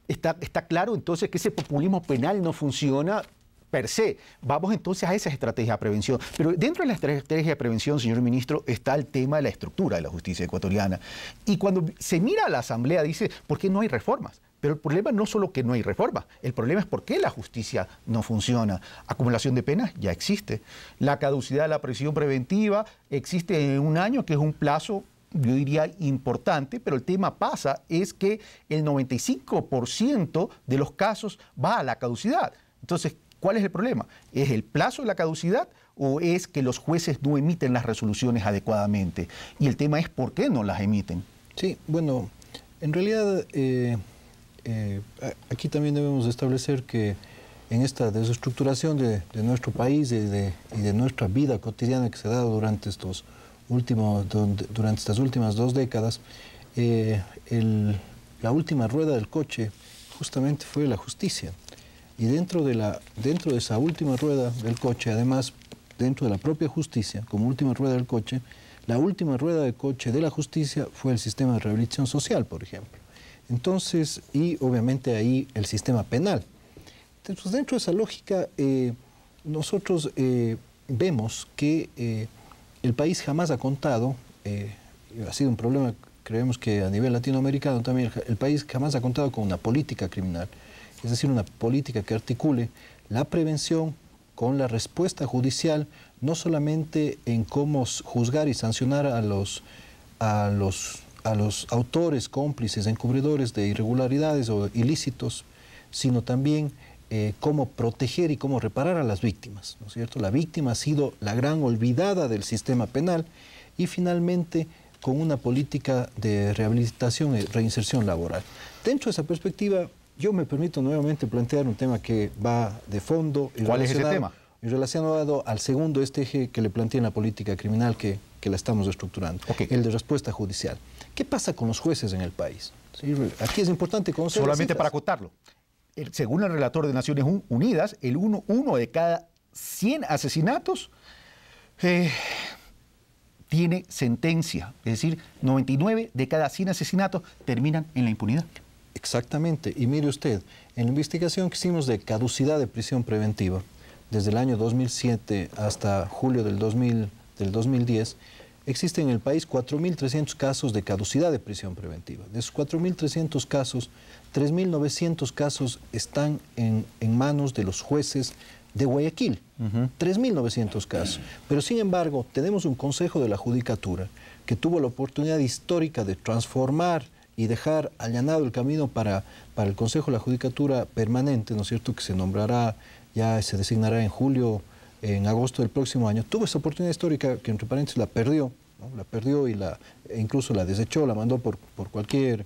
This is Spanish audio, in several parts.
está claro entonces que ese populismo penal no funciona per se. Vamos entonces a esa estrategia de prevención. Pero dentro de la estrategia de prevención, señor ministro, está el tema de la estructura de la justicia ecuatoriana. Y cuando se mira a la Asamblea, dice, ¿por qué no hay reformas? Pero el problema no solo que no hay reformas, el problema es por qué la justicia no funciona. Acumulación de penas ya existe. La caducidad de la prisión preventiva existe en un año, que es un plazo, yo diría, importante, pero el tema pasa es que el 95% de los casos va a la caducidad. Entonces, ¿cuál es el problema? ¿Es el plazo de la caducidad o es que los jueces no emiten las resoluciones adecuadamente? Y el tema es por qué no las emiten. Sí, bueno, en realidad aquí también debemos establecer que en esta desestructuración de nuestro país y de nuestra vida cotidiana que se ha dado durante estas últimas 2 décadas, la última rueda del coche justamente fue la justicia. Y dentro de esa última rueda del coche, además, dentro de la propia justicia, como última rueda del coche, la última rueda del coche de la justicia fue el sistema de rehabilitación social, por ejemplo. Entonces, y obviamente ahí el sistema penal. Entonces, dentro de esa lógica, nosotros vemos que el país jamás ha contado, ha sido un problema, creemos que a nivel latinoamericano también, el país jamás ha contado con una política criminal. Es decir, una política que articule la prevención con la respuesta judicial, no solamente en cómo juzgar y sancionar a los autores, cómplices, encubridores de irregularidades o ilícitos, sino también cómo proteger y cómo reparar a las víctimas, ¿no es cierto? La víctima ha sido la gran olvidada del sistema penal y finalmente con una política de rehabilitación y reinserción laboral. Dentro de esa perspectiva, yo me permito nuevamente plantear un tema que va de fondo. ¿Cuál es ese tema? Y relacionado al segundo eje que le planteé en la política criminal que la estamos estructurando, el de respuesta judicial. ¿Qué pasa con los jueces en el país? ¿Sí? Aquí es importante conocer. Solamente para acotarlo, según el relator de Naciones Unidas, uno de cada 100 asesinatos tiene sentencia. Es decir, 99 de cada 100 asesinatos terminan en la impunidad. Exactamente. Y mire usted, en la investigación que hicimos de caducidad de prisión preventiva, desde el año 2007 hasta julio del 2010, existen en el país 4.300 casos de caducidad de prisión preventiva. De esos 4.300 casos, 3.900 casos están en manos de los jueces de Guayaquil. 3.900 casos. Pero sin embargo, tenemos un Consejo de la Judicatura que tuvo la oportunidad histórica de transformar y dejar allanado el camino para el Consejo de la Judicatura permanente, ¿no es cierto?, que se nombrará, ya se designará en agosto del próximo año. Tuvo esa oportunidad histórica que, entre paréntesis, la perdió, ¿no? La perdió y incluso la desechó, la mandó por cualquier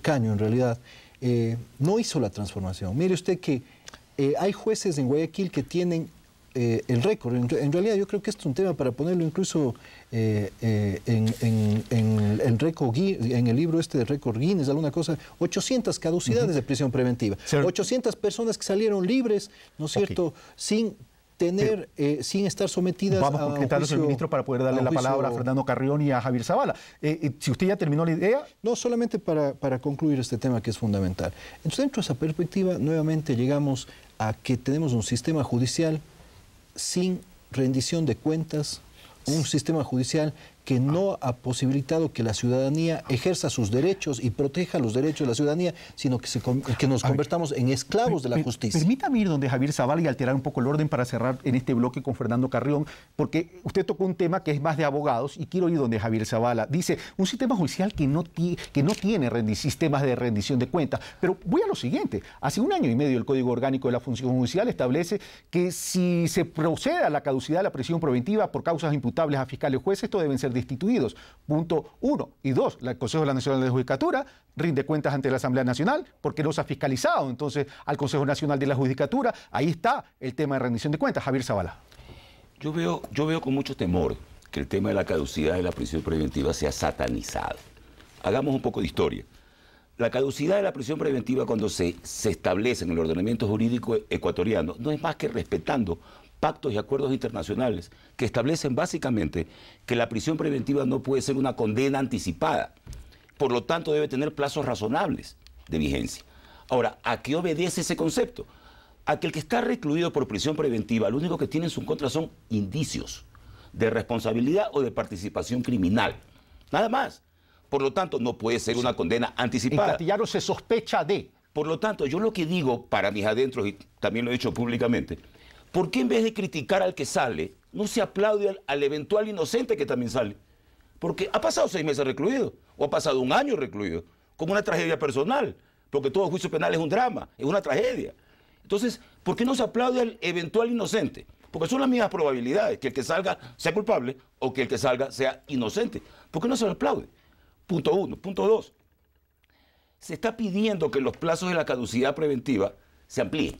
caño, en realidad. No hizo la transformación. Mire usted que hay jueces en Guayaquil que tienen el récord. En realidad yo creo que esto es un tema para ponerlo incluso en el libro de récord Guinness, alguna cosa, 800 caducidades de prisión preventiva, 800 personas que salieron libres, ¿no es cierto?, sin estar sometidas Vamos concretando, señor ministro, para poder darle la palabra a Fernando Carrión y a Javier Zavala. Si usted ya terminó la idea. No, solamente para concluir este tema que es fundamental. Entonces, dentro de esa perspectiva, nuevamente llegamos a que tenemos un sistema judicial sin rendición de cuentas, un sistema judicial que no ha posibilitado que la ciudadanía ejerza sus derechos y proteja los derechos de la ciudadanía, sino que nos convertamos en esclavos de la justicia. Permítame ir donde Javier Zavala y alterar un poco el orden para cerrar en este bloque con Fernando Carrión, porque usted tocó un tema que es más de abogados y quiero ir donde Javier Zavala. Dice, un sistema judicial que no tiene sistemas de rendición de cuentas. Pero voy a lo siguiente. Hace 1 año y medio el Código Orgánico de la Función Judicial establece que si se procede a la caducidad de la prisión preventiva por causas imputables a fiscales y jueces, estos deben ser destituidos. Punto 1. Y 2, el Consejo Nacional de Judicatura rinde cuentas ante la Asamblea Nacional porque no se ha fiscalizado entonces al Consejo Nacional de la Judicatura. Ahí está el tema de rendición de cuentas. Javier Zavala. Yo veo con mucho temor que el tema de la caducidad de la prisión preventiva sea satanizado. Hagamos un poco de historia. La caducidad de la prisión preventiva, cuando se establece en el ordenamiento jurídico ecuatoriano, no es más que respetando pactos y acuerdos internacionales que establecen básicamente que la prisión preventiva no puede ser una condena anticipada. Por lo tanto, debe tener plazos razonables. de vigencia. Ahora, ¿a qué obedece ese concepto? A que el que está recluido por prisión preventiva, lo único que tiene en su contra son indicios de responsabilidad o de participación criminal. Nada más. Por lo tanto, no puede ser una condena anticipada. En castellano se sospecha de. Por lo tanto, yo lo que digo para mis adentros, y también lo he dicho públicamente, ¿por qué en vez de criticar al que sale, no se aplaude al eventual inocente que también sale? Porque ha pasado 6 meses recluido, o ha pasado 1 año recluido, como una tragedia personal, porque todo juicio penal es un drama, es una tragedia. Entonces, ¿por qué no se aplaude al eventual inocente? Porque son las mismas probabilidades, que el que salga sea culpable o que el que salga sea inocente. ¿Por qué no se lo aplaude? Punto 1. Punto 2. Se está pidiendo que los plazos de la caducidad preventiva se amplíen.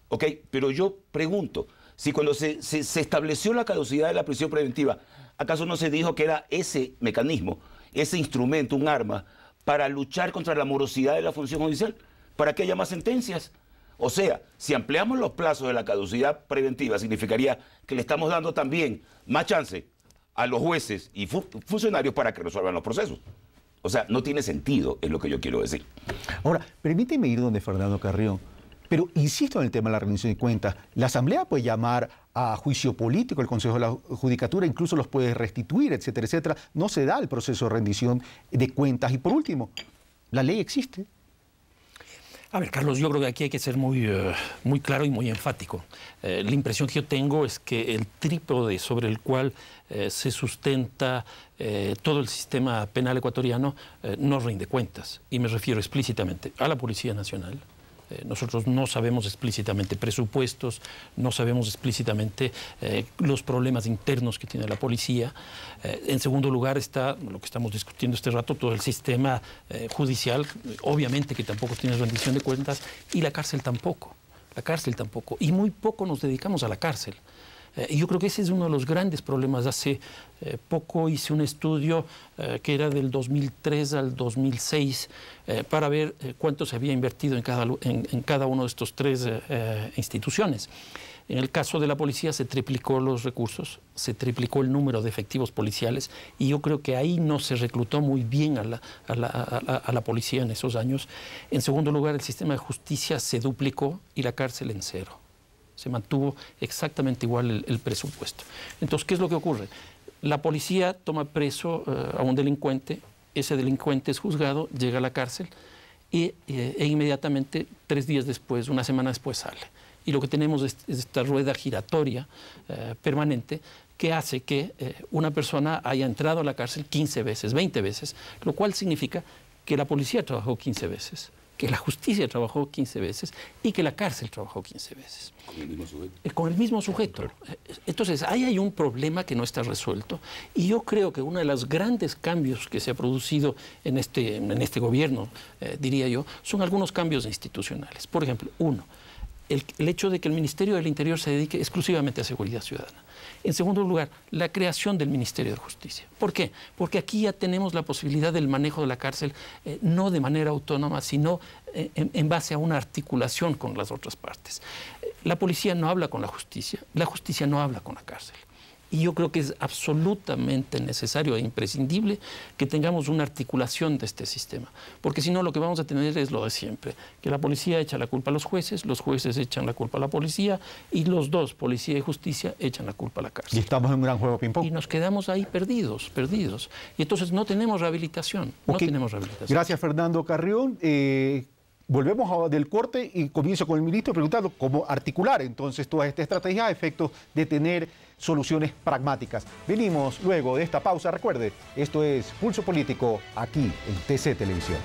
¿Ok? Pero yo pregunto, si cuando se estableció la caducidad de la prisión preventiva, ¿acaso no se dijo que era ese mecanismo, ese instrumento, un arma, para luchar contra la morosidad de la función judicial? ¿Para que haya más sentencias? O sea, si ampliamos los plazos de la caducidad preventiva, significaría que le estamos dando también más chance a los jueces y funcionarios para que resuelvan los procesos. O sea, no tiene sentido, es lo que yo quiero decir. Ahora, permíteme ir donde Fernando Carrión, pero insisto en el tema de la rendición de cuentas. La Asamblea puede llamar a juicio político, el Consejo de la Judicatura incluso los puede restituir, etcétera, etcétera. No se da el proceso de rendición de cuentas. Y por último, la ley existe. A ver, Carlos, yo creo que aquí hay que ser muy claro y muy enfático. La impresión que yo tengo es que el trípode sobre el cual se sustenta todo el sistema penal ecuatoriano no rinde cuentas. Y me refiero explícitamente a la Policía Nacional. Nosotros no sabemos explícitamente presupuestos, no sabemos explícitamente los problemas internos que tiene la policía. En segundo lugar está lo que estamos discutiendo este rato, todo el sistema judicial, obviamente que tampoco tiene rendición de cuentas, y la cárcel tampoco. Y muy poco nos dedicamos a la cárcel. Y yo creo que ese es uno de los grandes problemas. Hace poco hice un estudio que era del 2003 al 2006 para ver cuánto se había invertido en cada uno de estos 3 instituciones. En el caso de la policía se triplicó los recursos, se triplicó el número de efectivos policiales y yo creo que ahí no se reclutó muy bien a la policía en esos años. En segundo lugar, el sistema de justicia se duplicó y la cárcel en 0. Se mantuvo exactamente igual el presupuesto. Entonces, ¿qué es lo que ocurre? La policía toma preso a un delincuente, ese delincuente es juzgado, llega a la cárcel e inmediatamente 3 días después, 1 semana después sale. Y lo que tenemos es esta rueda giratoria permanente que hace que una persona haya entrado a la cárcel 15 veces, 20 veces, lo cual significa que la policía trabajó 15 veces, que la justicia trabajó 15 veces y que la cárcel trabajó 15 veces. ¿Con el mismo sujeto? Con el mismo sujeto. Entonces, ahí hay un problema que no está resuelto y yo creo que uno de los grandes cambios que se ha producido en este gobierno, diría yo, son algunos cambios institucionales. Por ejemplo, uno, el hecho de que el Ministerio del Interior se dedique exclusivamente a seguridad ciudadana. En segundo lugar, la creación del Ministerio de Justicia. ¿Por qué? Porque aquí ya tenemos la posibilidad del manejo de la cárcel, no de manera autónoma, sino en base a una articulación con las otras partes. La policía no habla con la justicia no habla con la cárcel. Y yo creo que es absolutamente necesario e imprescindible que tengamos una articulación de este sistema. Porque si no, lo que vamos a tener es lo de siempre. Que la policía echa la culpa a los jueces echan la culpa a la policía y los dos, policía y justicia, echan la culpa a la cárcel. Y estamos en un gran juego ping-pong. Y nos quedamos ahí perdidos. Y entonces no tenemos rehabilitación. Okay. Gracias, Fernando Carrión. Volvemos del corte y comienzo con el ministro preguntando cómo articular entonces toda esta estrategia a efectos de tener soluciones pragmáticas. Venimos luego de esta pausa. Recuerde, esto es Pulso Político aquí en TC Televisión.